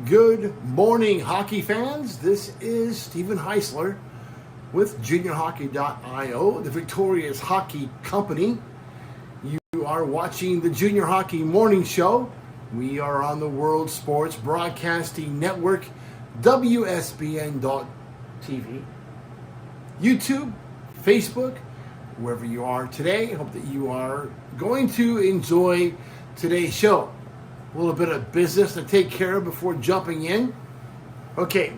Good morning, hockey fans. This is Stephen Heisler with JuniorHockey.io, the Victorious Hockey Company. You are watching the Junior Hockey Morning Show. We are on the World Sports Broadcasting Network, WSBN.TV, YouTube, Facebook, wherever you are today. I hope that you are going to enjoy today's show. A little bit of business to take care of before jumping in. Okay,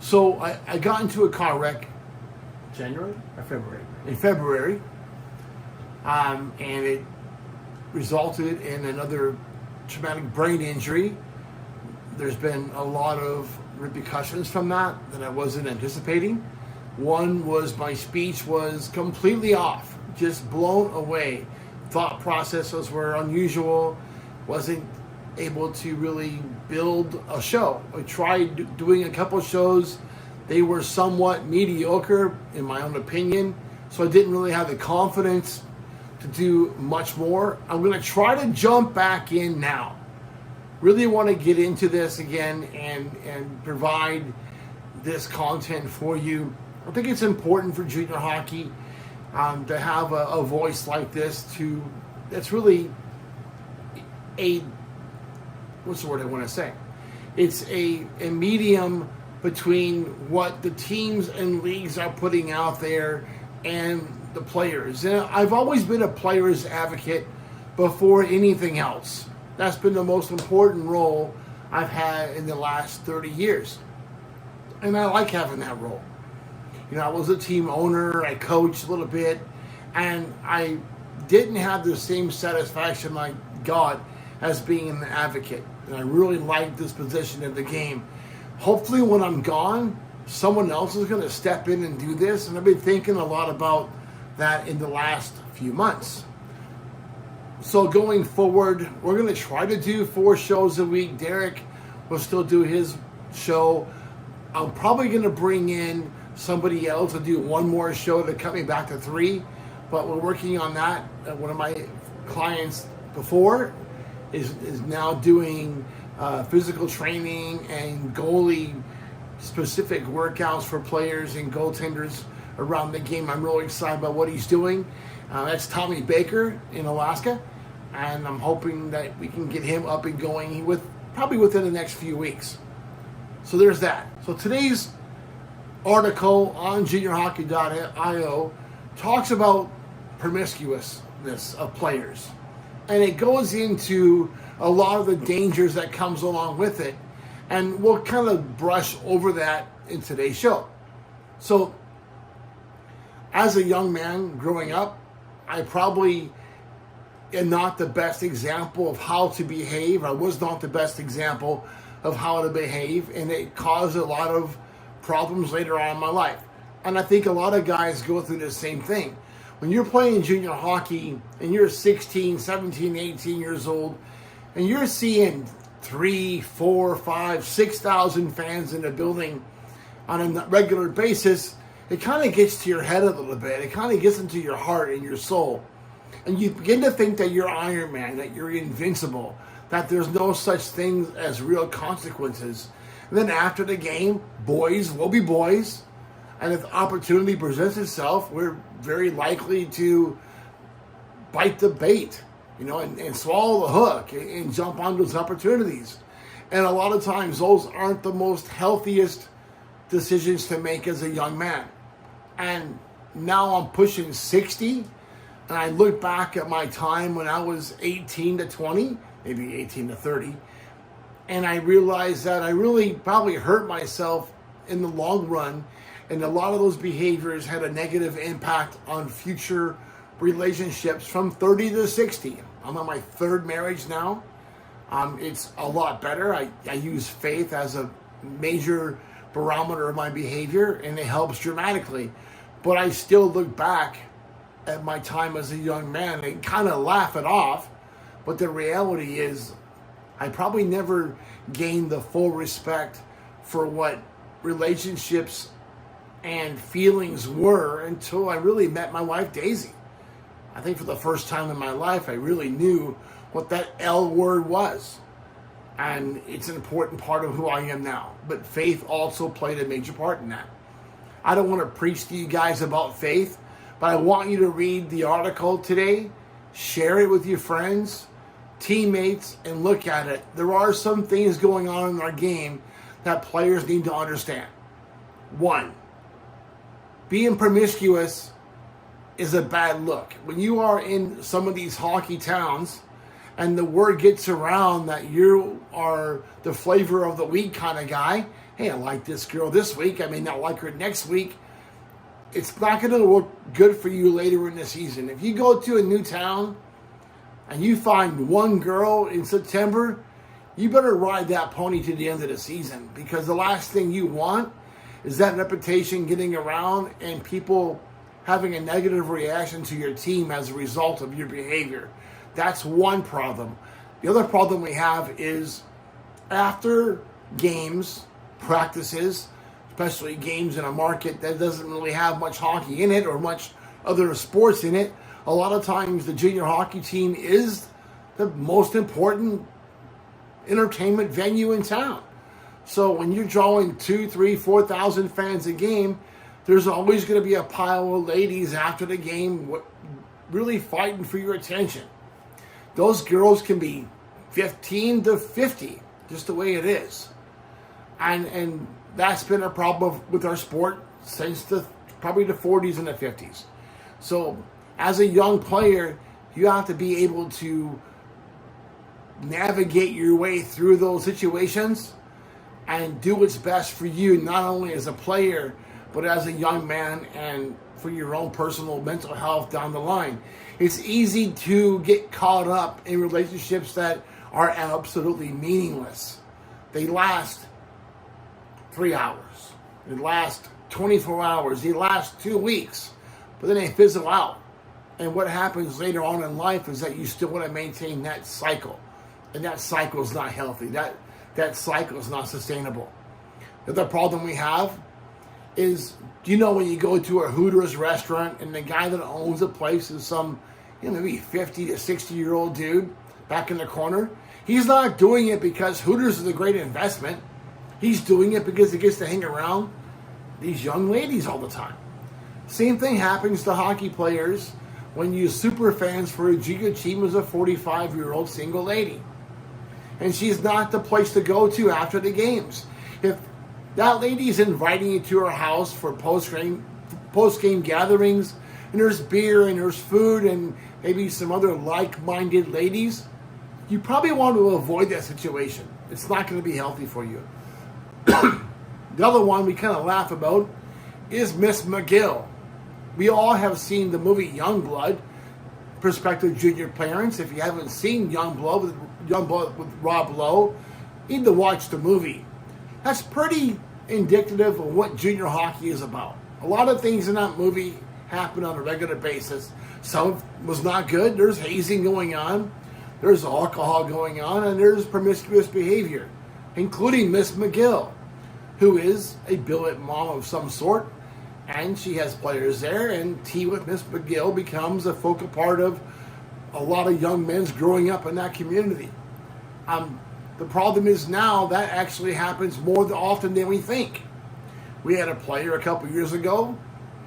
so I got into a car wreck January or February? In February, and it resulted in another traumatic brain injury. There's been a lot of repercussions from that I wasn't anticipating. One was my speech was completely off, just blown away. Thought processes were unusual, wasn't able to really build a show. I tried doing a couple shows. They were somewhat mediocre in my own opinion, so I didn't really have the confidence to do much more. I'm going to try to jump back in now. Really want to get into this again and provide this content for you. I think it's important for junior hockey to have a voice like this that's really what's the word I want to say? It's a medium between what the teams and leagues are putting out there and the players. And I've always been a player's advocate before anything else. That's been the most important role I've had in the last 30 years. And I like having that role. You know, I was a team owner, I coached a little bit, and I didn't have the same satisfaction I got as being an advocate. And I really like this position of the game. Hopefully when I'm gone, someone else is going to step in and do this. And I've been thinking a lot about that in the last few months. So going forward, we're going to try to do 4 shows a week. Derek will still do his show. I'm probably going to bring in somebody else to do one more show to cut me back to 3. But we're working on that. One of my clients before is now doing physical training and goalie specific workouts for players and goaltenders around the game. I'm really excited about what he's doing. That's Tommy Baker in Alaska, and I'm hoping that we can get him up and going probably within the next few weeks. So there's that. So today's article on JuniorHockey.io talks about promiscuousness of players. And it goes into a lot of the dangers that comes along with it. And we'll kind of brush over that in today's show. So, as a young man growing up, I probably am not the best example of how to behave. I was not the best example of how to behave. And it caused a lot of problems later on in my life. And I think a lot of guys go through the same thing. When you're playing junior hockey and you're 16, 17, 18 years old, and you're seeing 3, 4, 5, 6,000 fans in a building on a regular basis, it kind of gets to your head a little bit. It kind of gets into your heart and your soul. And you begin to think that you're Iron Man, that you're invincible, that there's no such thing as real consequences. And then after the game, boys will be boys. And if the opportunity presents itself, we're very likely to bite the bait, and swallow the hook and jump on those opportunities. And a lot of times those aren't the most healthiest decisions to make as a young man. And now I'm pushing 60, and I look back at my time when I was 18 to 20, maybe 18 to 30, and I realized that I really probably hurt myself in the long run. And a lot of those behaviors had a negative impact on future relationships from 30 to 60. I'm on my 3rd marriage now. It's a lot better. I use faith as a major barometer of my behavior, and it helps dramatically. But I still look back at my time as a young man and kind of laugh it off. But the reality is I probably never gained the full respect for what relationships and feelings were until I really met my wife, Daisy. I think for the first time in my life, I really knew what that L word was. And it's an important part of who I am now. But faith also played a major part in that. I don't want to preach to you guys about faith, but I want you to read the article today, share it with your friends, teammates, and look at it. There are some things going on in our game that players need to understand. One, being promiscuous is a bad look. When you are in some of these hockey towns and the word gets around that you are the flavor of the week kind of guy, hey, I like this girl this week, I may not like her next week, it's not going to look good for you later in the season. If you go to a new town and you find one girl in September, you better ride that pony to the end of the season, because the last thing you want is that reputation getting around and people having a negative reaction to your team as a result of your behavior. That's one problem. The other problem we have is after games, practices, especially games in a market that doesn't really have much hockey in it or much other sports in it, a lot of times the junior hockey team is the most important entertainment venue in town. So when you're drawing 2,000, 3,000, 4,000 fans a game, there's always going to be a pile of ladies after the game really fighting for your attention. Those girls can be 15 to 50, just the way it is. And that's been a problem with our sport since probably the 40s and the 50s. So as a young player, you have to be able to navigate your way through those situations and do what's best for you, not only as a player, but as a young man and for your own personal mental health down the line. It's easy to get caught up in relationships that are absolutely meaningless. They last 3 hours. They last 24 hours. They last 2 weeks. But then they fizzle out. And what happens later on in life is that you still want to maintain that cycle. And that cycle is not healthy. That cycle is not sustainable. The other problem we have is, do you know when you go to a Hooters restaurant and the guy that owns the place is some, maybe 50 to 60-year-old dude back in the corner? He's not doing it because Hooters is a great investment. He's doing it because he gets to hang around these young ladies all the time. Same thing happens to hockey players when you super fans for a junior team as a 45-year-old single lady. And she's not the place to go to after the games. If that lady is inviting you to her house for post-game gatherings, and there's beer and there's food and maybe some other like-minded ladies, you probably want to avoid that situation. It's not going to be healthy for you. The other one we kind of laugh about is Miss McGill. We all have seen the movie Youngblood. Prospective junior parents, if you haven't seen Youngblood with Rob Lowe, you need to watch the movie. That's pretty indicative of what junior hockey is about. A lot of things in that movie happen on a regular basis. Some was not good. There's hazing going on, there's alcohol going on, and there's promiscuous behavior, including Miss McGill, who is a billet mom of some sort, and she has players there, and tea with Miss McGill becomes a focal part of a lot of young men's growing up in that community. The problem is now that actually happens more often than we think. We had a player a couple years ago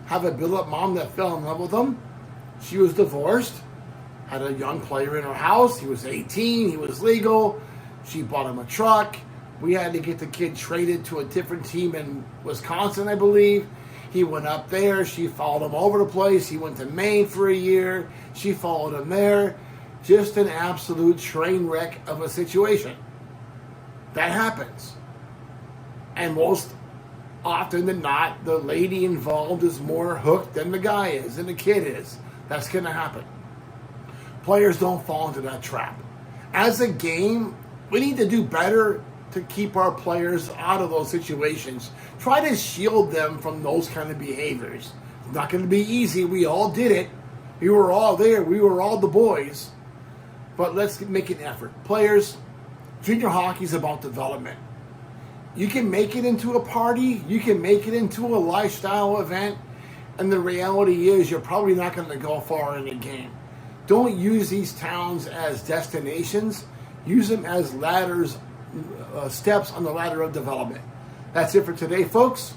have a billet mom that fell in love with him. She was divorced, had a young player in her house. He was 18, he was legal. She bought him a truck. We had to get the kid traded to a different team in Wisconsin, I believe. He went up there. She followed him over the place. He went to Maine for a year. She followed him there. Just an absolute train wreck of a situation. That happens. And most often than not, the lady involved is more hooked than the guy is, than the kid is. That's going to happen. Players don't fall into that trap. As a game, we need to do better to keep our players out of those situations. Try to shield them from those kind of behaviors. It's not going to be easy. We all did it. We were all there. We were all the boys. But let's make an effort. Players, junior hockey is about development. You can make it into a party. You can make it into a lifestyle event. And the reality is you're probably not going to go far in the game. Don't use these towns as destinations. Use them as ladders steps on the ladder of development. That's it for today, folks.